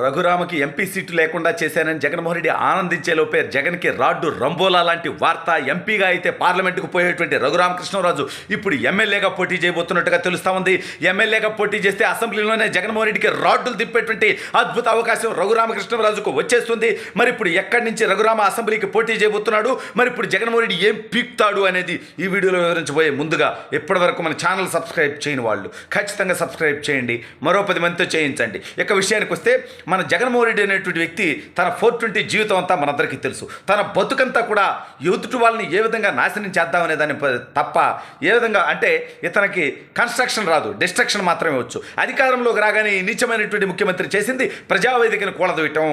రఘురామకి MP seat లేకుండా చేశానని జగన్మోహన్ రెడ్డి ఆనందించే లోపే జగన్కి రాడ్డు రంబోలా లాంటి వార్త. ఎంపీగా అయితే పార్లమెంటుకు పోయేటువంటి రఘురామకృష్ణరాజు ఇప్పుడు ఎమ్మెల్యేగా పోటీ చేయబోతున్నట్టుగా తెలుస్తా ఉంది. ఎమ్మెల్యేగా పోటీ చేస్తే అసెంబ్లీలోనే జగన్మోహన్ రెడ్డికి రాడ్డులు తిప్పేటువంటి అద్భుత అవకాశం రఘురామకృష్ణరాజుకు వచ్చేస్తుంది. మరి ఇప్పుడు ఎక్కడి నుంచి రఘురామ అసెంబ్లీకి పోటీ చేయబోతున్నాడు, మరి ఇప్పుడు జగన్మోహన్ రెడ్డి ఏం పీక్తాడు అనేది ఈ వీడియోలో వివరించబోయే ముందుగా ఇప్పటివరకు మన ఛానల్ సబ్స్క్రైబ్ చేయని వాళ్ళు ఖచ్చితంగా సబ్స్క్రైబ్ చేయండి, మరో 10 మందితో చేయించండి. ఇక విషయానికి వస్తే మన జగన్మోహన్ రెడ్డి అనేటువంటి వ్యక్తి తన 420 జీవితం అంతా మనందరికీ తెలుసు. తన బతుకంతా కూడా ఎదుటి వాళ్ళని ఏ విధంగా నాశనం చేద్దామనే దాన్ని తప్ప ఏ విధంగా అంటే ఇతనికి కన్స్ట్రక్షన్ రాదు, డిస్ట్రక్షన్ మాత్రమే వచ్చు. అధికారంలోకి రాగానే ఈ నీచమైనటువంటి ముఖ్యమంత్రి చేసింది ప్రజావేదికను కూలదోయటం.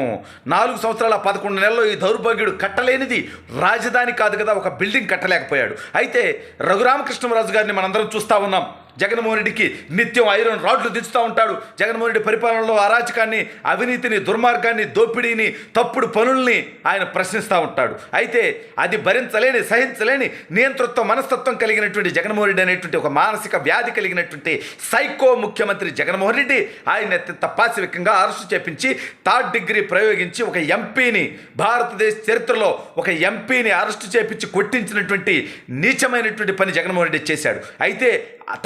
4 సంవత్సరాల 11 నెలల్లో ఈ దౌర్భాగ్యుడు కట్టలేనిది రాజధాని కాదు కదా, ఒక బిల్డింగ్ కట్టలేకపోయాడు. అయితే రఘురామకృష్ణరాజు గారిని మనందరం చూస్తూ ఉన్నాం. జగన్మోహన్ రెడ్డికి నిత్యం ఐరన్ రాడ్లు దించుతూ ఉంటాడు. జగన్మోహన్ రెడ్డి పరిపాలనలో అరాచకాన్ని, అవినీతిని, దుర్మార్గాన్ని, దోపిడీని, తప్పుడు పనుల్ని ఆయన ప్రశ్నిస్తూ ఉంటాడు. అయితే అది భరించలేని, సహించలేని నియంతృత్వ మనస్తత్వం కలిగినటువంటి జగన్మోహన్ రెడ్డి అనేటువంటి ఒక మానసిక వ్యాధి కలిగినటువంటి సైకో ముఖ్యమంత్రి జగన్మోహన్ రెడ్డి ఆయన అత్యంత పాశవికంగా అరెస్టు చేపించి 3rd డిగ్రీ ప్రయోగించి ఒక ఎంపీని, భారతదేశ చరిత్రలో ఒక ఎంపీని అరెస్టు చేపించి కొట్టించినటువంటి నీచమైనటువంటి పని జగన్మోహన్ రెడ్డి చేశాడు. అయితే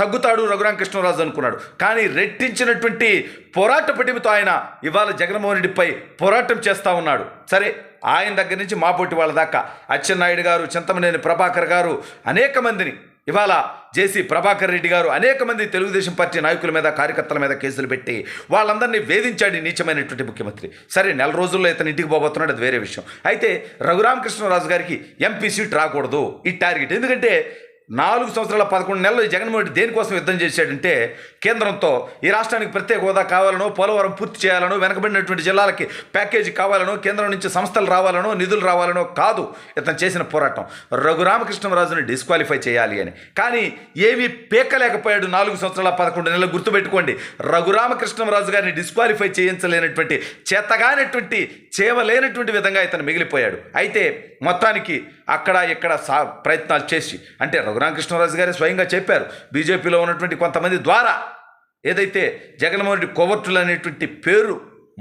తగ్గుతాడు రఘురామకృష్ణరాజు అనుకున్నాడు, కానీ రెట్టించినటువంటి పోరాట పటిమతో ఆయన ఇవాళ జగన్మోహన్ రెడ్డిపై పోరాటం చేస్తూ ఉన్నాడు. సరే, ఆయన దగ్గర నుంచి మాపోటి వాళ్ళ దాకా అచ్చెన్నాయుడు గారు, చింతమనేని ప్రభాకర్ గారు, అనేక మందిని, ఇవాళ జేసీ ప్రభాకర్ రెడ్డి గారు, అనేక మంది తెలుగుదేశం పార్టీ నాయకుల మీద, కార్యకర్తల మీద కేసులు పెట్టి వాళ్ళందరినీ వేధించాడు నీచమైనటువంటి ముఖ్యమంత్రి. సరే, 4 రోజుల్లో ఇతను ఇంటికి పోబోతున్నాడు, అది వేరే విషయం. అయితే రఘురామకృష్ణరాజు గారికి ఎంపీ సీట్ రాకూడదు ఈ టార్గెట్. ఎందుకంటే 4 సంవత్సరాల 11 నెలలు జగన్మోహన్ రెడ్డి దేనికోసం యుద్ధం చేశాడంటే కేంద్రంతో ఈ రాష్ట్రానికి ప్రత్యేక హోదా కావాలనో, పోలవరం పూర్తి చేయాలనో, వెనకబడినటువంటి జిల్లాలకి ప్యాకేజీ కావాలనో, కేంద్రం నుంచి సంస్థలు రావాలనో, నిధులు రావాలనో కాదు ఇతను చేసిన పోరాటం. రఘురామకృష్ణరాజుని డిస్క్వాలిఫై చేయాలి అని. కానీ ఏమీ పీకలేకపోయాడు 4 సంవత్సరాల 11 నెలలు. గుర్తుపెట్టుకోండి, రఘురామకృష్ణరాజు గారిని డిస్క్వాలిఫై చేయించలేనటువంటి, చేతగానటువంటి, చేయలేనటువంటి విధంగా ఇతను మిగిలిపోయాడు. అయితే మొత్తానికి అక్కడ ఇక్కడ ప్రయత్నాలు చేసి, అంటే రఘురామకృష్ణరాజు గారే స్వయంగా చెప్పారు, బీజేపీలో ఉన్నటువంటి కొంతమంది ద్వారా ఏదైతే జగన్మోహన్ రెడ్డి కోవర్టులు అనేటువంటి పేరు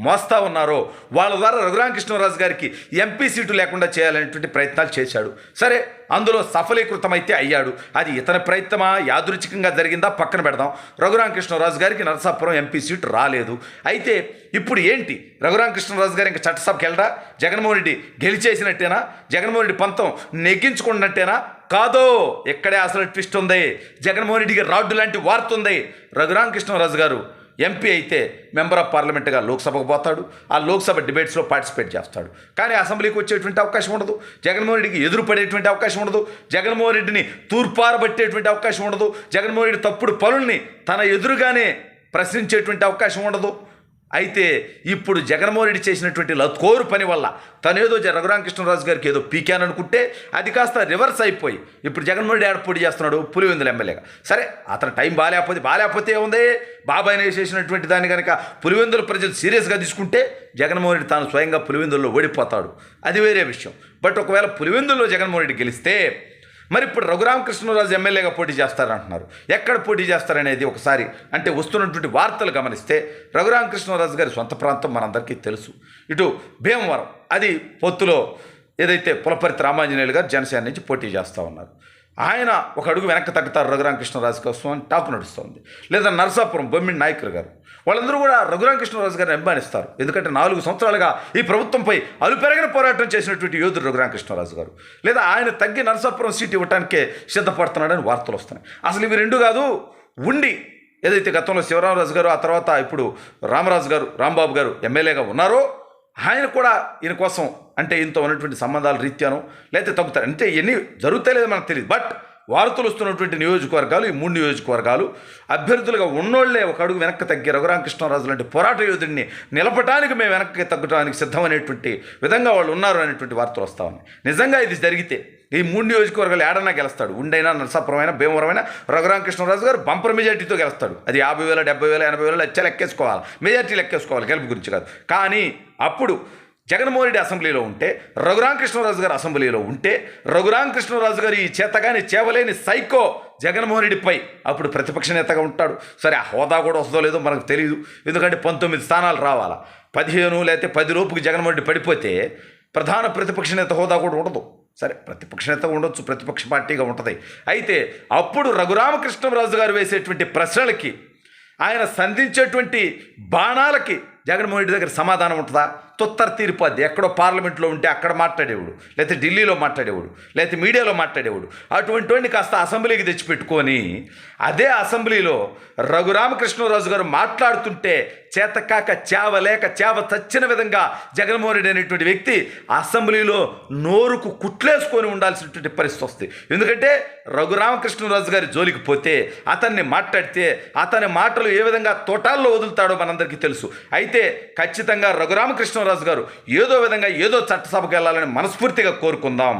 మోస్తా ఉన్నారో వాళ్ళ ద్వారా రఘురామకృష్ణరాజు గారికి ఎంపీ సీటు లేకుండా చేయాలనేటువంటి ప్రయత్నాలు చేశాడు. సరే, అందులో సఫలీకృతమైతే అయ్యాడు. అది ఇతని ప్రయత్నమా, యాదృచ్ఛికంగా జరిగిందా పక్కన పెడదాం. రఘురామకృష్ణరాజు గారికి నరసాపురం ఎంపీ సీటు రాలేదు. అయితే ఇప్పుడు ఏంటి, రఘురామకృష్ణరాజు గారు ఇంకా చట్టసభకి వెళ్ళడా? జగన్మోహన్ రెడ్డి గెలిచేసినట్టేనా? జగన్మోహన్ రెడ్డి పంతం నెగ్గించుకున్నట్టేనా? కాదో, ఇక్కడే అసలు ట్విస్ట్ ఉంది. జగన్మోహన్ రెడ్డికి రాడ్డు లాంటి వార్త ఉంది. రఘురామకృష్ణరాజు గారు ఎంపీ అయితే మెంబర్ ఆఫ్ పార్లమెంట్గా లోక్సభకు పోతాడు. ఆ లోక్సభ డిబేట్స్లో పార్టిసిపేట్ చేస్తాడు. కానీ అసెంబ్లీకి వచ్చేటువంటి అవకాశం ఉండదు. జగన్మోహన్ రెడ్డికి ఎదురుపడేటువంటి అవకాశం ఉండదు. జగన్మోహన్ రెడ్డిని తూర్పారబట్టేటువంటి అవకాశం ఉండదు. జగన్మోహన్ రెడ్డి తప్పుడు పనుల్ని తన ఎదురుగానే ప్రశ్నించేటువంటి అవకాశం ఉండదు. అయితే ఇప్పుడు జగన్మోహన్ రెడ్డి చేసినటువంటి లత్కోరు పని వల్ల తనేదో రఘురామకృష్ణరాజు గారికి ఏదో పీకాననుకుంటే అది కాస్త రివర్స్ అయిపోయి ఇప్పుడు జగన్మోహన్ రెడ్డి పోటీ చేస్తున్నాడు పులివెందుల ఎమ్మెల్యేగా. సరే, అతను టైం బాగాలేకపోతే ఉంది. బాబాయిని వేసేసినటువంటి దాన్ని కనుక పులివెందుల ప్రజలు సీరియస్గా తీసుకుంటే జగన్మోహన్ రెడ్డి తాను స్వయంగా పులివెందుల్లో ఓడిపోతాడు, అది వేరే విషయం. బట్ ఒకవేళ పులివెందుల్లో జగన్మోహన్ రెడ్డి గెలిస్తే మరి ఇప్పుడు రఘురామకృష్ణరాజు ఎమ్మెల్యేగా పోటీ చేస్తారంటున్నారు. ఎక్కడ పోటీ చేస్తారనేది ఒకసారి అంటే వస్తున్నటువంటి వార్తలు గమనిస్తే రఘురామకృష్ణరాజు గారి సొంత ప్రాంతం మనందరికీ తెలుసు, ఇటు భీమవరం. అది పొత్తులో ఏదైతే పులపర్తి రామాంజనేయులు గారు జనసేన నుంచి పోటీ చేస్తూ ఉన్నారు. ఆయన ఒక అడుగు వెనక్కి తగ్గుతారు రఘురామకృష్ణరాజు కోసం అని టాక్ నడుస్తుంది. లేదా నరసాపురం బొమ్మిడి నాయకులు గారు, వాళ్ళందరూ కూడా రఘురామకృష్ణరాజు గారిని అభిమానిస్తారు. ఎందుకంటే 4 సంవత్సరాలుగా ఈ ప్రభుత్వంపై అలుపెరగిన పోరాటం చేసినటువంటి యోధుడు రఘురామకృష్ణరాజు గారు. లేదా ఆయన తగ్గి నరసాపురం సీటు ఇవ్వడానికే సిద్ధపడుతున్నాడని వార్తలు వస్తున్నాయి. అసలు ఇవి 2 కాదు, ఉండి ఏదైతే గతంలో శివరామరాజు గారు, ఆ తర్వాత ఇప్పుడు రామరాజు గారు, రాంబాబు గారు ఎమ్మెల్యేగా ఉన్నారో ఆయన కూడా ఈయన కోసం అంటే ఈయనతో ఉన్నటువంటి సంబంధాల రీత్యాను లేకపోతే తగ్గుతారు. అంటే ఎన్ని జరుగుతాయి లేదో మనకు తెలియదు. బట్ వార్తలు వస్తున్నటువంటి నియోజకవర్గాలు, ఈ 3 నియోజకవర్గాలు అభ్యర్థులుగా ఉన్నోళ్లే ఒక అడుగు వెనక్కి తగ్గి రఘురామకృష్ణరాజు లాంటి పోరాట యోధుడిని నిలపడానికి మేము వెనక్కి తగ్గడానికి సిద్ధమనేటువంటి విధంగా వాళ్ళు ఉన్నారు అనేటువంటి వార్తలు వస్తూ ఉన్నాయి. నిజంగా ఇది జరిగితే ఈ 3 నియోజకవర్గాలు ఏడన్నా గెలుస్తాడు. ఉండైనా, నరసాపురం అయినా, భీమవరమైనా రఘురామకృష్ణరాజు గారు బంపర్ మెజార్టీతో గెలుస్తాడు. అది 50,000, 70,000, 80,000 లెక్క లెక్కేసుకోవాలి, మెజార్టీ లెక్కేసుకోవాలి, గెలుపు గురించి కాదు. కానీ అప్పుడు జగన్మోహన్ రెడ్డి అసెంబ్లీలో ఉంటే, రఘురామకృష్ణరాజు గారు అసెంబ్లీలో ఉంటే, రఘురామకృష్ణరాజు గారు ఈ చేతగాని చేవలేని సైకో జగన్మోహన్ రెడ్డిపై అప్పుడు ప్రతిపక్ష నేతగా ఉంటాడు. సరే, ఆ హోదా కూడా వస్తుందో లేదో మనకు తెలియదు. ఎందుకంటే 19 స్థానాలు రావాలా, 15 లేకపోతే 10 లోపుకి జగన్మోహన్ రెడ్డి పడిపోతే ప్రధాన ప్రతిపక్ష నేత హోదా కూడా ఉండదు. సరే, ప్రతిపక్ష నేత ఉండొచ్చు, ప్రతిపక్ష పార్టీగా ఉంటుంది. అయితే అప్పుడు రఘురామకృష్ణరాజు గారు వేసేటువంటి ప్రశ్నలకి, ఆయన సంధించేటువంటి బాణాలకి జగన్మోహన్ రెడ్డి దగ్గర సమాధానం ఉంటుందా? తొత్తర తీరిపోద్ది. ఎక్కడో పార్లమెంట్లో ఉంటే అక్కడ మాట్లాడేవాడు, లేకపోతే ఢిల్లీలో మాట్లాడేవాడు, లేకపోతే మీడియాలో మాట్లాడేవాడు. అటువంటి వాడిని కాస్త అసెంబ్లీకి తెచ్చిపెట్టుకొని అదే అసెంబ్లీలో రఘురామకృష్ణరాజు గారు మాట్లాడుతుంటే చేతకాక చేవలేక చేవ చచ్చిన విధంగా జగన్మోహన్ రెడ్డి అనేటువంటి వ్యక్తి అసెంబ్లీలో నోరుకు కుట్లేసుకొని ఉండాల్సినటువంటి పరిస్థితి వస్తుంది. ఎందుకంటే రఘురామకృష్ణరాజు గారి జోలికి పోతే, అతన్ని మాట్లాడితే అతని మాటలు ఏ విధంగా తోటాల్లో వదులుతాడో మనందరికీ తెలుసు. అయితే ఖచ్చితంగా రఘురామకృష్ణరాజు గారు ఏదో విధంగా ఏదో చట్టసభకు వెళ్ళాలని మనస్ఫూర్తిగా కోరుకుందాం.